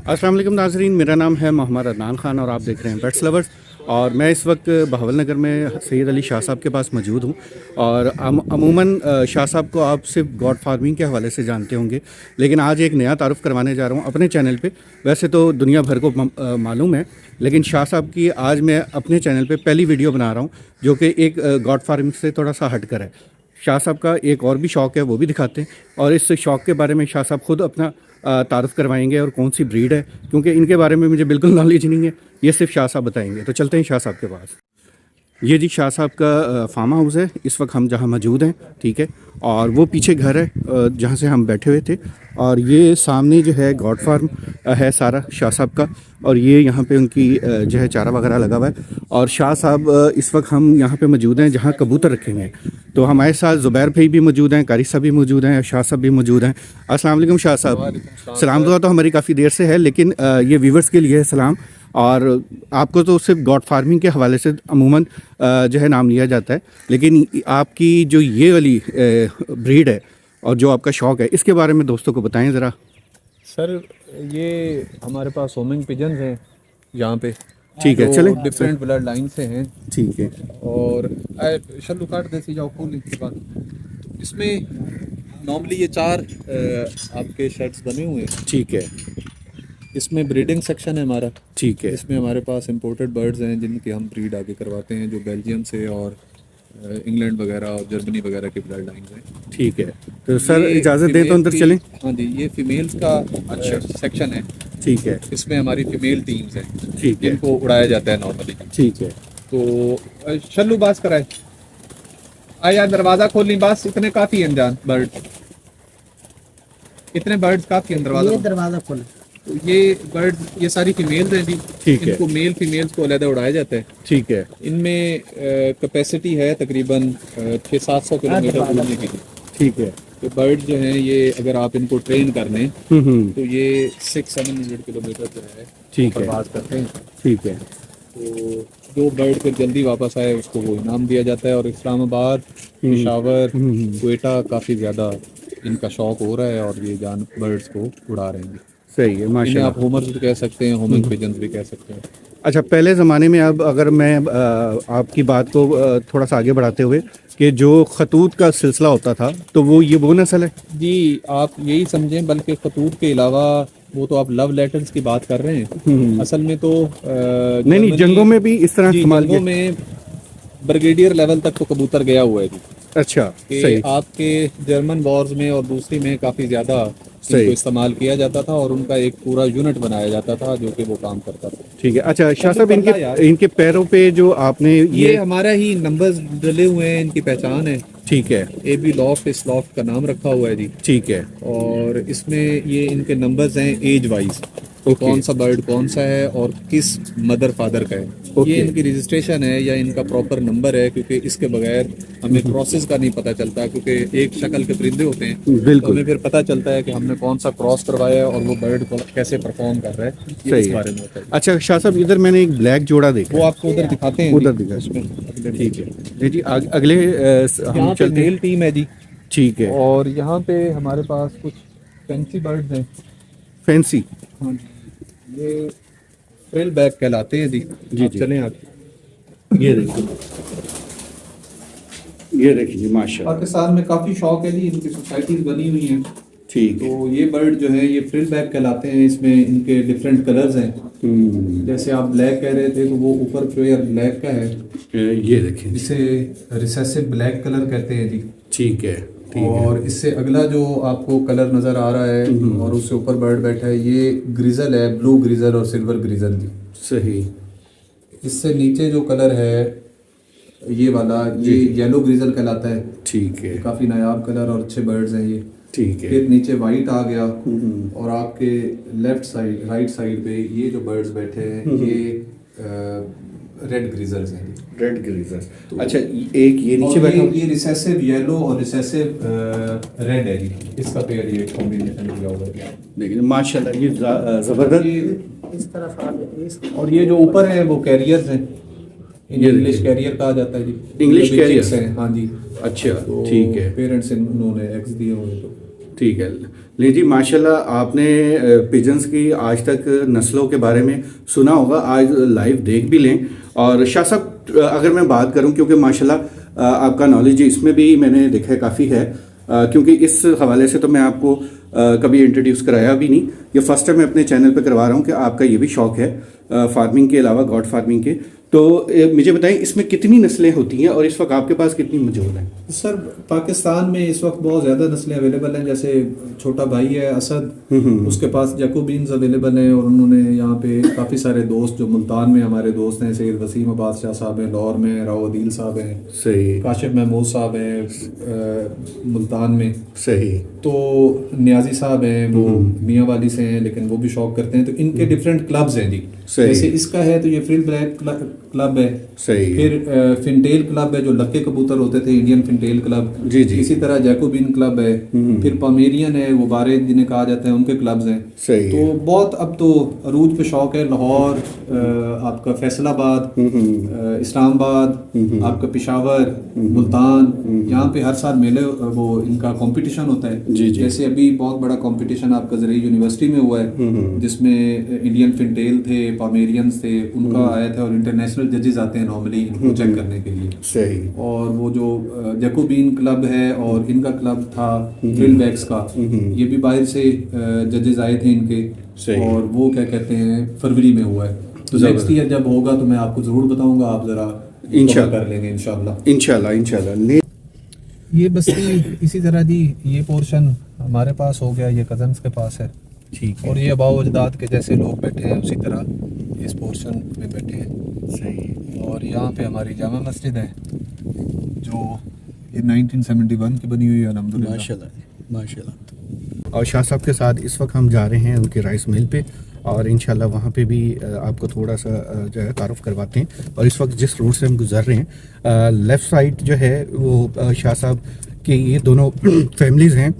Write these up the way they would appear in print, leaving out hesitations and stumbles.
अस्सलाम वालेकुम नाजरीन, मेरा नाम है मोहम्मद अदनान ख़ान और आप देख रहे हैं पेट्स लवर्स। और मैं इस वक्त बहावल नगर में सैयद अली शाह साहब के पास मौजूद हूँ। और अमूमन शाह साहब को आप सिर्फ गॉड फार्मिंग के हवाले से जानते होंगे, लेकिन आज एक नया तारुफ़ करवाने जा रहा हूँ अपने चैनल पे। वैसे तो दुनिया भर को मालूम है, लेकिन शाह साहब की आज मैं अपने चैनल पे पहली वीडियो बना रहा हूँ, जो कि एक गॉड फार्मिंग से थोड़ा सा हट कर है। शाह साहब का एक और भी शौक़ है, वो भी दिखाते हैं, और इस शौक़ के बारे में शाह साहब ख़ुद अपना तारुफ़ करवाएंगे और कौन सी ब्रीड है, क्योंकि इनके बारे में मुझे बिल्कुल नॉलेज नहीं है, ये सिर्फ शाह साहब बताएंगे। तो चलते हैं शाह साहब के पास। ये जी शाह साहब का फार्म हाउस है, इस वक्त हम जहाँ मौजूद हैं, ठीक है। और वो पीछे घर है जहाँ से हम बैठे हुए थे, और ये सामने जो है गॉड फार्म है सारा शाह साहब का। और ये यहाँ पे उनकी जो है चारा वगैरह लगा हुआ है। और शाह साहब इस वक्त हम यहाँ पे मौजूद हैं जहाँ कबूतर रखे हुए हैं। तो हमारे साथ ज़ुबैर भाई भी मौजूद हैं, कारी साहब भी मौजूद हैं, शाह साहब भी मौजूद हैं। अस्सलाम वालेकुम शाह साहब। सलाम दुआ तो हमारी काफ़ी देर से है, लेकिन ये व्यूवर्स के लिए है सलाम। और आपको तो सिर्फ गॉड फार्मिंग के हवाले से अमूमन जो है नाम लिया जाता है, लेकिन आपकी जो ये वाली ब्रीड है और जो आपका शौक़ है, इसके बारे में दोस्तों को बताएं ज़रा। सर, ये हमारे पास होमिंग पिजन्स हैं यहाँ पे, ठीक है, चलें। डिफरेंट ब्लड लाइन से हैं, ठीक है। और शल्लू काट देसी जाओ खोल के बाद। इसमें नॉर्मली ये 4 आपके शेड्स बने हुए हैं। ठीक है। इसमें ब्रीडिंग सेक्शन है हमारा। ठीक है। इसमें हमारे पास इंपोर्टेड बर्ड्स हैं जिनकी हम ब्रीड आगे करवाते हैं, जो बेल्जियम से और इंग्लैंड वगैरह और जर्मनी वगैरह की ब्लड लाइन हैं। ठीक है, तो सर इजाज़त दें तो अंदर चलें। हाँ जी, ये फीमेल्स का अच्छा सेक्शन है। ठीक है। इसमें हमारी फीमेल टीम्स हैं, ठीक है, जिनको उड़ाया जाता है नॉर्मली। ठीक है। तो शल्लू बास कराए, आया दरवाज़ा खोल ली, बस इतने काफ़ी हैं जान बर्ड, इतने बर्ड्स काफ़ी हैं। दरवाज़ा खोल। तो ये बर्ड, ये सारी फीमेल्स हैं जी। ठीक है। इनको मेल फीमेल्स को अलग उड़ाया जाता है। ठीक है। इनमें कैपेसिटी है तकरीबन 600-700 किलोमीटर उड़ने की। ठीक है। तो बर्ड जो हैं ये, अगर आप इनको ट्रेन कर लें तो ये 600-700 किलोमीटर जो है ठीक है, प्रवास करते हैं। ठीक है। तो जो बर्ड फिर जल्दी वापस आए उसको वो इनाम दिया जाता है। और इस्लामाबाद, पेशावर, क्वेटा काफ़ी ज़्यादा इनका शौक़ हो रहा है, और ये जान बर्ड्स को उड़ा रहे हैं। सही है, इन्हें माशाल्लाह। आप होमर्स भी कह सकते हैं, होमिंग पिजन्स भी कह सकते हैं। अच्छा, पहले ज़माने में, अब अगर मैं आपकी बात को थोड़ा सा आगे बढ़ाते हुए, कि जो खतूत का सिलसिला होता था, तो वो नस्ल है जी, आप यही समझें। बल्कि खतूत के अलावा, वो तो आप लव लेटर्स की बात कर रहे हैं, असल में तो नहीं, जंगों में भी इस तरह इस्तेमाल जंगों में ब्रिगेडियर लेवल तक तो कबूतर गया हुआ है जी। अच्छा, कि आपके जर्मन वॉर्स में और दूसरी में काफ़ी ज़्यादा इनको इस्तेमाल किया जाता था, और उनका एक पूरा यूनिट बनाया जाता था जो कि वो काम करता था। ठीक है। अच्छा शाह साहब, इनके पैरों पे जो आपने ये हमारा ही नंबर्स डले हुए हैं, इनकी पहचान है। ठीक है। AB लॉफ्ट, इस लॉफ्ट का नाम रखा हुआ है जी। ठीक है। और इसमें ये इनके नंबर्स हैं एज वाइज, कौन सा बर्ड कौन सा है और किस मदर फादर का है। ये इनकी रजिस्ट्रेशन है या इनका प्रॉपर नंबर है, क्योंकि इसके बगैर हमें क्रॉसेस का नहीं पता चलता, क्योंकि एक शक्ल के परिंदे होते हैं। बिल्कुल। तो हमें फिर पता चलता है कि हमने कौन सा क्रॉस करवाया है और वो बर्ड कैसे परफॉर्म कर रहा है, ये इस बारे में होता है। अच्छा शाह साहब, इधर मैंने एक ब्लैक जोड़ा देखा, वो आपको उधर दिखाते हैं। उधर दिखा उसमें। ठीक है जी, अगले हम चलते मेल टीम है जी। ठीक है। और यहाँ पे हमारे पास कुछ फैंसी बर्ड्स हैं। फैंसी? हाँ जी, ये फ्रिल बैक कहलाते हैं जी। जी आप जी। चलें आप। ये देखिए, ये देखिए माशाल्लाह। पाकिस्तान में काफ़ी शौक है जी, इनकी सोसाइटीज बनी हुई हैं। ठीक है। तो ये बर्ड जो है ये फ्रिल बैक कहलाते हैं। इसमें इनके डिफरेंट कलर्स हैं। जैसे आप ब्लैक कह रहे थे, तो वो ऊपर फ्लेयर ब्लैक का है। ये देखिए, जिसे रिसेसिव ब्लैक कलर कहते हैं जी। ठीक है। और इससे अगला जो आपको कलर नज़र आ रहा है और उससे ऊपर बर्ड बैठा है, ये ग्रिजल है, ब्लू ग्रिजल और सिल्वर ग्रिजल जी। सही। इससे नीचे जो कलर है ये वाला, ये येलो ग्रिजल कहलाता है। ठीक है। काफ़ी नायाब कलर और अच्छे बर्ड्स हैं ये। ठीक है। फिर नीचे वाइट आ गया, और आपके लेफ्ट साइड, राइट साइड पे ये जो बर्ड्स बैठे हैं, ये रेड ग्रिजल्स हैं। रेड ग्रिजल। अच्छा, एक ये नीचे बैठा, ये रिसेसिव येलो और रिसेसिव रेड है जी। इसका पेयर ये कॉम्बिनेशन किया हुआ है। लेकिन माशाल्लाह ये ज़बरदस्त। इस तरफ और ये जो ऊपर है वो कैरियर्स हैं। इंग्लिश कैरियर कहा जाता है जी। इंग्लिश कैरियर हैं, हाँ जी। अच्छा, तो ठीक है। पेरेंट्स इन्होंने एग्स दिए हुए। तो ठीक है। ले जी, माशाल्लाह आपने पिजन्स की आज तक नस्लों के बारे में सुना होगा, आज लाइव देख भी लें। और शाह साहब अगर मैं बात करूं, क्योंकि माशाल्लाह आपका नॉलेज इसमें भी मैंने देखा है काफ़ी है, क्योंकि इस हवाले से तो मैं आपको कभी इंट्रोड्यूस कराया भी नहीं, ये फर्स्ट टाइम मैं अपने चैनल पे करवा रहा हूँ कि आपका ये भी शौक़ है फार्मिंग के अलावा, गॉड फार्मिंग के। तो मुझे बताएं इसमें कितनी नस्लें होती हैं और इस वक्त आपके पास कितनी मौजूद हैं? सर पाकिस्तान में इस वक्त बहुत ज़्यादा नस्लें अवेलेबल हैं। जैसे छोटा भाई है असद, उसके पास जैकोबीन्स अवेलेबल हैं, और उन्होंने यहाँ पे काफ़ी सारे दोस्त जो मुल्तान में हमारे दोस्त हैं, सैयद वसीम अब्बास शाह साहब हैं, लाहौर में राव अदील साहब हैं, सही, काशिफ महमूद साहब हैं मुल्तान में, सही, तो नियाजी साहब हैं वो मियाँ वाली से हैं, लेकिन वो भी शौक करते हैं। तो इनके डिफरेंट क्लब्स हैं जी। जैसे इसका है तो ये फ्रिल ब्लैक क्लब है, सही, फिर फिनटेल क्लब है जो लक्के कबूतर होते थे, इंडियन फिनटेल क्लब, जी जी, इसी तरह जैकोबिन क्लब है, फिर पमेरियन है, वो बारे जिन्हें कहा जाता है, उनके क्लब्स हैं। सही, तो बहुत अब तो अरूज पे शौक है। लाहौर, आपका फैसलाबाद, इस्लामाबाद, आपका पेशावर, मुल्तान, यहाँ पे हर साल मेले वो इनका कंपटीशन होता है। जी जी, जैसे अभी बहुत बड़ा कंपटीशन आपका ज़रई यूनिवर्सिटी में हुआ है, जिसमें इंडियन फिनटेल थे, पमेरियंस थे, उनका आया था, और इंटरनेशनल जजेस आते हैं नॉर्मली इनको चेक करने के लिए। सही, और वो जो जैकोबीन क्लब है और इनका क्लब था फ्रिलबैक्स का, ये भी बाहर से जजेस आए थे इनके, और वो क्या कहते हैं फरवरी में हुआ है। तो नेक्स्ट ईयर जब होगा तो मैं आपको ज़रूर बताऊंगा, आप ज़रा इंशाल्लाह कर लेंगे इंशाल्लाह इंशाल्लाह इंशाल्लाह। ये बस्ती इसी तरह जी, ये पोर्शन हमारे पास हो गया, ये कज़न्स के पास है, ठीक है, और ये अबाव अजदाद के जैसे लोग बैठे हैं उसी तरह इस पोर्शन में बैठे हैं। सही, और यहाँ पे हमारी जामा मस्जिद है जो ये 1971 की बनी हुई है अल्हम्दुलिल्लाह। माशाल्लाह माशाल्लाह। और शाह साहब के साथ इस वक्त हम जा रहे हैं उनके राइस मिल पे, और इंशाल्लाह वहाँ पे भी आपको थोड़ा सा जो है तारुफ करवाते हैं। और इस वक्त जिस रोड से हम गुजर रहे हैं, लेफ़्ट साइड जो है वो शाह साहब के ये दोनों फैमिलीज़ हैं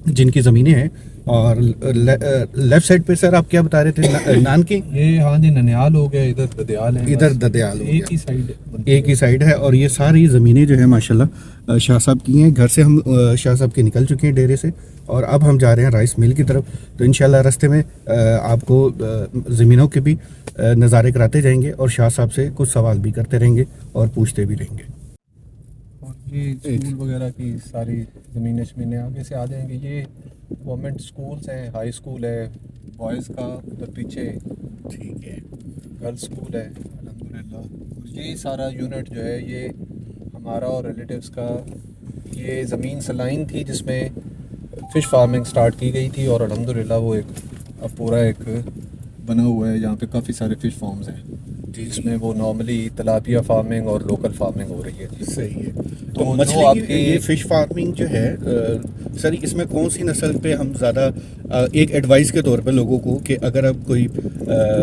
जिनकी ज़मीनें हैं, और लेफ़्ट साइड पे सर आप क्या बता रहे थे, नान के? ये हाँ जी ननियाल हो गया, इधर ददयाल है, इधर ददयाल हो गया, एक ही साइड है, एक ही साइड है। और ये सारी ज़मीनें जो है माशाल्लाह शाह साहब की हैं। घर से हम शाह साहब के निकल चुके हैं डेरे से, और अब हम जा रहे हैं राइस मिल की तरफ। तो इंशाल्लाह रास्ते में आपको ज़मीनों के भी नज़ारे कराते जाएंगे, और शाह साहब से कुछ सवाल भी करते रहेंगे और पूछते भी रहेंगे। और ये स्कूल वगैरह की सारी ज़मीनें शमीनें आगे से आ जाएंगी। ये गवर्नमेंट स्कूल्स हैं, हाई स्कूल है बॉयज़ का, उधर पीछे ठीक है, गर्ल्स स्कूल है अल्हम्दुलिल्लाह। और ये सारा यूनिट जो है ये हमारा और रिलेटिव्स का, ये ज़मीन सलाइन थी जिसमें फ़िश फार्मिंग स्टार्ट की गई थी, और अल्हम्दुलिल्लाह वो एक अब पूरा एक बना हुआ है। यहाँ पे काफ़ी सारे फ़िश फार्म्स हैं जिसमें वो नॉर्मली तलापिया फार्मिंग और लोकल फार्मिंग हो रही है। सही है। तो मछली जो की आपकी ये फ़िश फार्मिंग जो है सर, इसमें कौन सी नस्ल पे हम ज़्यादा एक एडवाइस के तौर पे लोगों को कि अगर अब कोई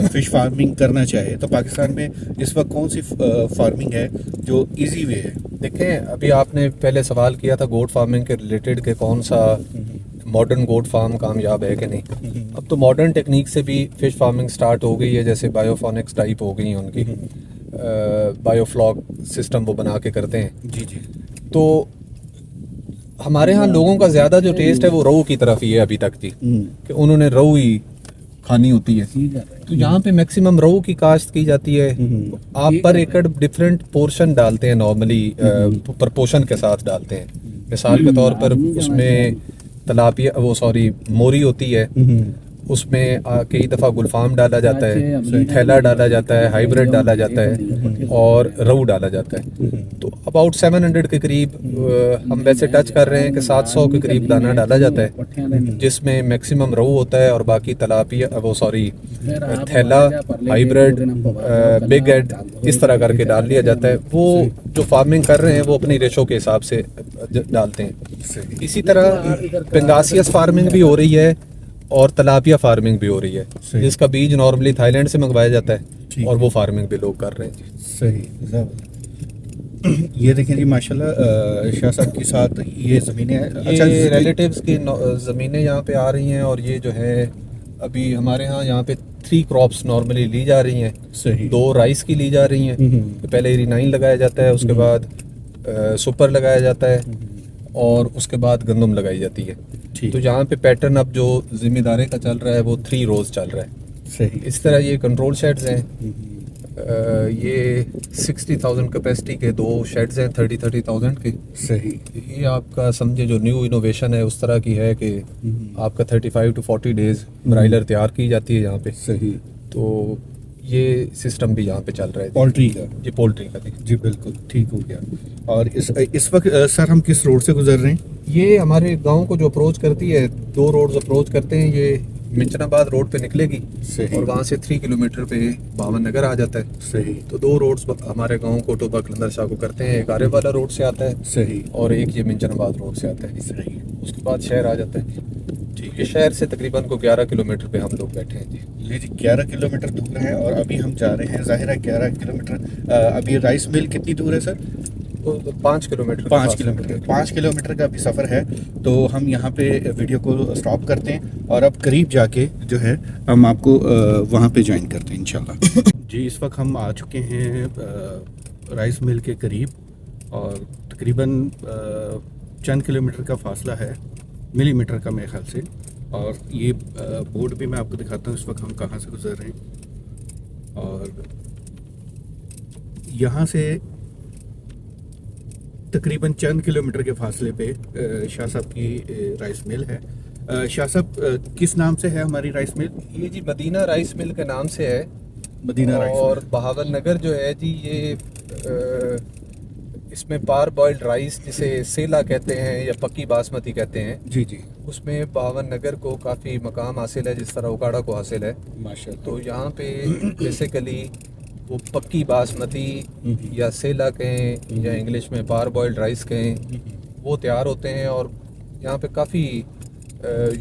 फ़िश फार्मिंग करना चाहे तो पाकिस्तान में इस वक्त कौन सी फार्मिंग है जो इजी वे है? देखें, अभी आपने पहले सवाल किया था गोट फार्मिंग के रिलेटेड के कौन सा मॉडर्न गोट फार्म कामयाब है कि नहीं। अब तो मॉडर्न टेक्निक से भी फ़िश फार्मिंग स्टार्ट हो गई है, जैसे बायोफोनिक्स टाइप हो गई हैं उनकी, बायोफ्लॉक सिस्टम वो बना के करते हैं। जी जी। तो हमारे यहाँ लोगों का ज़्यादा जो टेस्ट है वो रोहू की तरफ ही है अभी तक जी, कि उन्होंने रोहू ही खानी होती है। तो यहाँ पे मैक्सिमम रोहू की काश्त की जाती है। आप पर एकड़ डिफरेंट पोर्शन डालते हैं, नॉर्मली प्रपोर्शन के साथ डालते हैं। मिसाल के तौर पर उसमें तलापिया मोरी होती है, उसमें कई दफ़ा गुलफाम डाला जाता है, थैला डाला जाता है, हाइब्रिड डाला जाता है, और रोहू डाला जाता है। तो अबाउट 700 के करीब हम वैसे टच कर रहे हैं कि 700 के करीब दाना डाला जाता है, जिसमें मैक्सिमम रोहू होता है और बाकी तलापिया थैला, हाइब्रिड, बिग एड, इस तरह करके डाल लिया जाता है। वो जो फार्मिंग कर रहे हैं वो अपनी रेशो के हिसाब से डालते हैं। इसी तरह पेंगासियस फार्मिंग भी हो रही है और तलापिया फार्मिंग भी हो रही है, जिसका बीज नॉर्मली थाईलैंड से मंगवाया जाता है, और वो फार्मिंग भी लोग कर रहे हैं। सही। ये देखें जी माशाल्लाह शाह साहब के साथ ये ज़मीनें अच्छा रिलेटिव्स की ज़मीनें यहाँ पे आ रही हैं, और ये जो है अभी हमारे यहाँ पे 3 क्रॉप्स नॉर्मली ली जा रही हैं। सही। 2 राइस की ली जा रही हैं, पहले इरिनाइन लगाया जाता है, उसके बाद सुपर लगाया जाता है, और उसके बाद गंदम लगाई जाती है। ठीक। तो यहाँ पे पैटर्न अब जो जिम्मेदारी का चल रहा है वो 3 रोज चल रहा है। सही। इस तरह ये कंट्रोल शेड्स हैं। ये 60,000 कैपेसिटी के 2 शेड्स हैं 30,000 के। सही। ये आपका समझे जो न्यू इनोवेशन है उस तरह की है कि आपका 35 to 40 डेज ब्राइलर तैयार की जाती है यहाँ पे। सही। तो ये सिस्टम भी यहाँ पे चल रहा है पोल्ट्री का। जी, पोल्ट्री का। जी बिल्कुल ठीक हो गया। और इस वक्त सर हम किस रोड से गुजर रहे हैं? ये हमारे गांव को जो अप्रोच करती है, 2 रोड्स अप्रोच करते हैं। ये मिंचनाबाद रोड पे निकलेगी सही। और वहाँ से 3 किलोमीटर पे बावन नगर आ जाता है। सही। तो 2 रोड्स हमारे गांव को टोबा कलंदर शाह को करते हैं। एक आरे वाला रोड से आता है सही। और एक ये मिंचनाबाद रोड से आता है। सही। उसके बाद शहर आ जाता है। ठीक है। शहर से तकरीबन को 11 किलोमीटर पे हम लोग बैठे हैं जी। ये जी 11 किलोमीटर दूर है और अभी हम जा रहे हैं, जाहिर है 11 किलोमीटर। अभी राइस मिल कितनी दूर है सर? तो 5 किलोमीटर। 5 किलोमीटर। 5 किलोमीटर का भी सफ़र है। तो हम यहाँ पे वीडियो को स्टॉप करते हैं और अब करीब जाके जो है हम आपको वहाँ पे ज्वाइन करते हैं इंशाल्लाह। जी इस वक्त हम आ चुके हैं राइस मिल के करीब और तकरीबन चंद किलोमीटर का फासला है, मिलीमीटर का मेरे ख्याल से। और ये बोर्ड भी मैं आपको दिखाता हूँ इस वक्त हम कहाँ से गुजर रहे हैं। और यहाँ से तकरीबन चंद किलोमीटर के फासले पे शाह साहब की राइस मिल है। शाह साहब किस नाम से है हमारी राइस मिल? ये जी मदीना राइस मिल के नाम से है। मदीना राइस और बहावन नगर जो है जी ये इसमें पार बॉइल्ड राइस जिसे सेला कहते हैं या पक्की बासमती कहते हैं, जी जी, उसमें बावन नगर को काफ़ी मकाम हासिल है जिस तरह उकाड़ा को हासिल है। माशाल्लाह। तो यहाँ पे बेसिकली वो पक्की बासमती या सेला कहें या इंग्लिश में पार बॉइल्ड राइस कहें, वो तैयार होते हैं। और यहाँ पे काफ़ी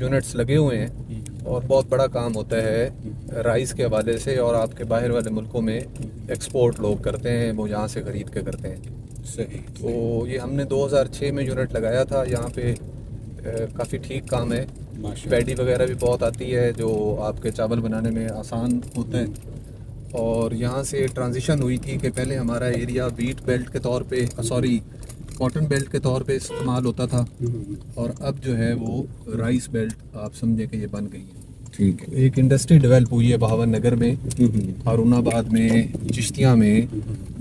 यूनिट्स लगे हुए हैं और बहुत बड़ा काम होता है राइस के हवाले से। और आपके बाहर वाले मुल्कों में एक्सपोर्ट लोग करते हैं, वो यहाँ से ख़रीद के करते हैं। सही। तो ये हमने 2006 में यूनिट लगाया था यहाँ पे। काफ़ी ठीक काम है। पैडी वगैरह भी बहुत आती है जो आपके चावल बनाने में आसान होता है। और यहाँ से ट्रांजिशन हुई थी कि पहले हमारा एरिया वीट बेल्ट के तौर पे, सॉरी कॉटन बेल्ट के तौर पे इस्तेमाल होता था और अब जो है वो राइस बेल्ट आप समझे कि ये बन गई है। ठीक है। एक इंडस्ट्री डेवलप हुई है बहावन नगर में, हारूनाबाद में, चिश्तिया में,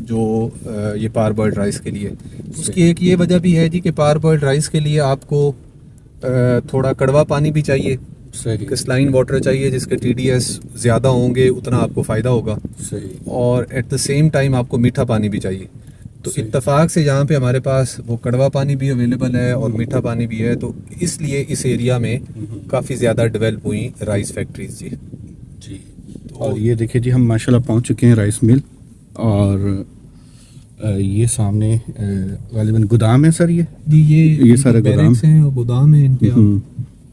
जो ये पार बॉइल्ड राइस के लिए। उसकी एक ये वजह भी है जी कि पार बॉइल्ड राइस के लिए आपको थोड़ा कड़वा पानी भी चाहिए, सही। क्रिस्टलाइन वाटर चाहिए जिसके TDS ज़्यादा होंगे उतना आपको फ़ायदा होगा। सही। और एट द सेम टाइम आपको मीठा पानी भी चाहिए। तो इत्तेफाक से यहाँ पे हमारे पास वो कड़वा पानी भी अवेलेबल है और मीठा पानी भी है। तो इसलिए इस एरिया में काफ़ी ज़्यादा डेवलप हुई राइस फैक्ट्रीज जी। जी। और ये देखिए जी हम माशाल्लाह पहुँच चुके हैं राइस मिल। और ये सामने गालिबन गोदाम है सर। ये सारे गोदाम हैं और गोदाम है इनके।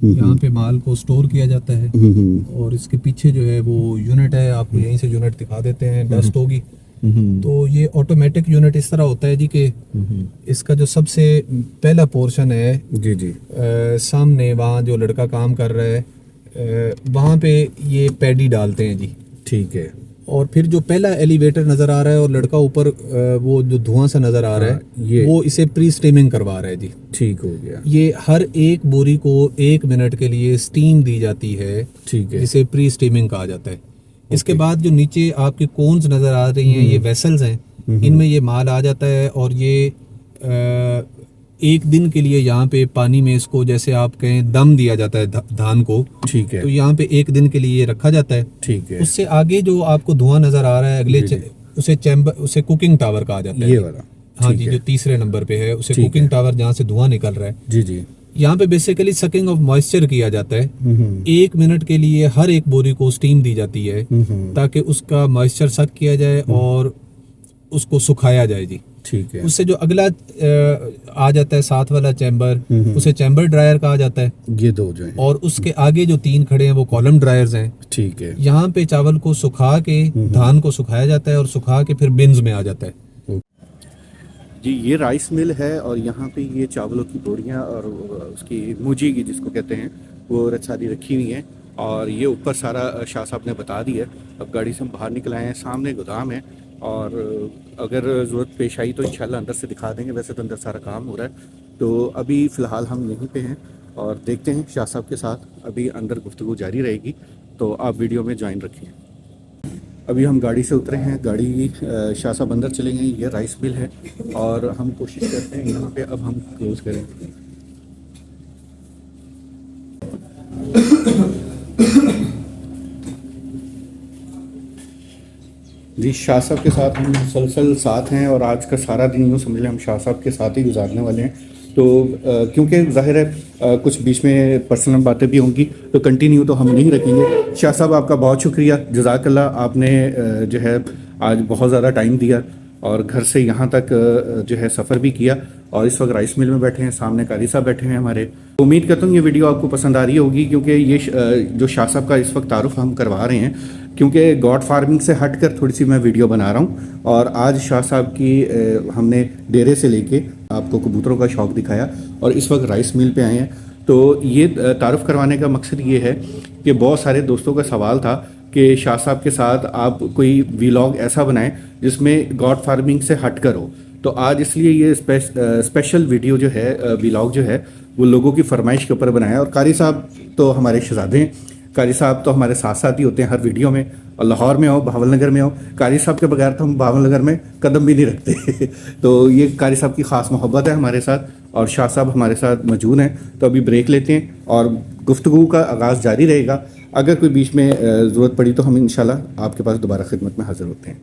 यहाँ पे माल को स्टोर किया जाता है और इसके पीछे जो है वो यूनिट है, आपको यहीं से यूनिट दिखा देते हैं। डस्ट होगी तो ये ऑटोमेटिक यूनिट इस तरह होता है जी कि इसका जो सबसे पहला पोर्शन है जी जी सामने वहाँ जो लड़का काम कर रहा है वहाँ पे ये पैडी डालते हैं जी। ठीक है। और फिर जो पहला एलिवेटर नज़र आ रहा है और लड़का ऊपर वो जो धुआं सा नज़र आ रहा है वो इसे प्री स्टीमिंग करवा रहा है जी। ठीक हो गया। ये हर एक बोरी को 1 मिनट के लिए स्टीम दी जाती है। ठीक है। जिसे प्री स्टीमिंग कहा जाता है। इसके बाद जो नीचे आपके कोन्स नज़र आ रही हैं ये वेसल्स हैं, इनमें ये माल आ जाता है और ये 1 दिन के लिए यहाँ पे पानी में इसको जैसे आप कहें दम दिया जाता है धान को। ठीक है। तो यहाँ पे 1 दिन के लिए रखा जाता है। ठीक है। उससे आगे जो आपको धुआं नजर आ रहा है अगले उसे चैम्बर, उसे कुकिंग टावर कहा जाता है। ये वाला। हाँ जी, जो तीसरे नंबर पे है उसे कुकिंग टावर, जहाँ से धुआं निकल रहा है। जी जी। यहाँ पे बेसिकली सकिंग ऑफ मॉइस्चर किया जाता है। 1 मिनट के लिए हर एक बोरी को स्टीम दी जाती है ताकि उसका मॉइस्चर सक किया जाए और उसको सुखाया जाए जी। ठीक है। उससे जो अगला आ जाता है साथ वाला चैम्बर, उसे चैम्बर ड्रायर कहा जाता है। ये 2 जो है। और उसके आगे जो 3 खड़े हैं वो कॉलम ड्रायर्स हैं। ठीक है। यहाँ पे चावल को सुखा के धान को सुखाया जाता है और सुखा के फिर बिन्स में आ जाता है जी। ये राइस मिल है और यहाँ पे ये चावलों की बोरियाँ और उसकी मूजी की जिसको कहते हैं वो सारी रखी हुई हैं। और ये ऊपर सारा शाह साहब ने बता दिया। अब गाड़ी से हम बाहर निकल आए हैं, सामने गोदाम है और अगर ज़रूरत पेश आई तो इंशाल्लाह अंदर से दिखा देंगे। वैसे तो अंदर सारा काम हो रहा है। तो अभी फ़िलहाल हम यहीं पे हैं और देखते हैं शाह साहब के साथ अभी अंदर गुफ्तगू जारी रहेगी, तो आप वीडियो में ज्वाइन रखिए। अभी हम गाड़ी से उतरे हैं, गाड़ी शाह साहब अंदर चले गए। ये राइस मिल है और हम कोशिश करते हैं यहाँ पे अब हम क्लोज़ करें। जी, शाह साहब के साथ हम मुसलसल साथ हैं और आज का सारा दिन यूँ समझ लें हम शाह साहब के साथ ही गुजारने वाले हैं। तो क्योंकि ज़ाहिर है कुछ बीच में पर्सनल बातें भी होंगी, तो कंटिन्यू तो हम नहीं रखेंगे। शाह साहब आपका बहुत शुक्रिया, जज़ाकल्लाह। आपने जो है आज बहुत ज़्यादा टाइम दिया और घर से यहाँ तक जो है सफ़र भी किया और इस वक्त राइस मिल में बैठे हैं, सामने कारी साहब बैठे हैं हमारे। उम्मीद करता हूँ ये वीडियो आपको पसंद आ रही होगी, क्योंकि ये जो शाह साहब का इस वक्त तारुफ हम करवा रहे हैं, क्योंकि गॉड फार्मिंग से हटकर थोड़ी सी मैं वीडियो बना रहा हूँ। और आज शाह साहब की हमने डेरे से लेके आपको कबूतरों का शौक़ दिखाया और इस वक्त राइस मिल पे आए हैं। तो ये तारुफ करवाने का मकसद ये है कि बहुत सारे दोस्तों का सवाल था कि शाह साहब के साथ आप कोई वीलॉग ऐसा बनाएं जिसमें गॉड फार्मिंग से हट कर हो। तो आज इसलिए ये स्पेशल वीडियो जो है, वीलॉग जो है, वो लोगों की फरमाइश के ऊपर बनाया। और कारी साहब तो हमारे शहजादे हैं, कारी साहब तो हमारे साथ साथ ही होते हैं हर वीडियो में, और लाहौर में हो, बहावल नगर में हो, कारी साहब के बगैर तो हम बहावल नगर में कदम भी नहीं रखते। तो ये कारी साहब की ख़ास मोहब्बत है हमारे साथ और शाह साहब हमारे साथ मौजूद हैं। तो अभी ब्रेक लेते हैं और गुफ्तगू का आगाज़ जारी रहेगा। अगर कोई बीच में ज़रूरत पड़ी तो हम इंशाल्लाह आपके पास दोबारा खिदमत में हाज़िर होते हैं।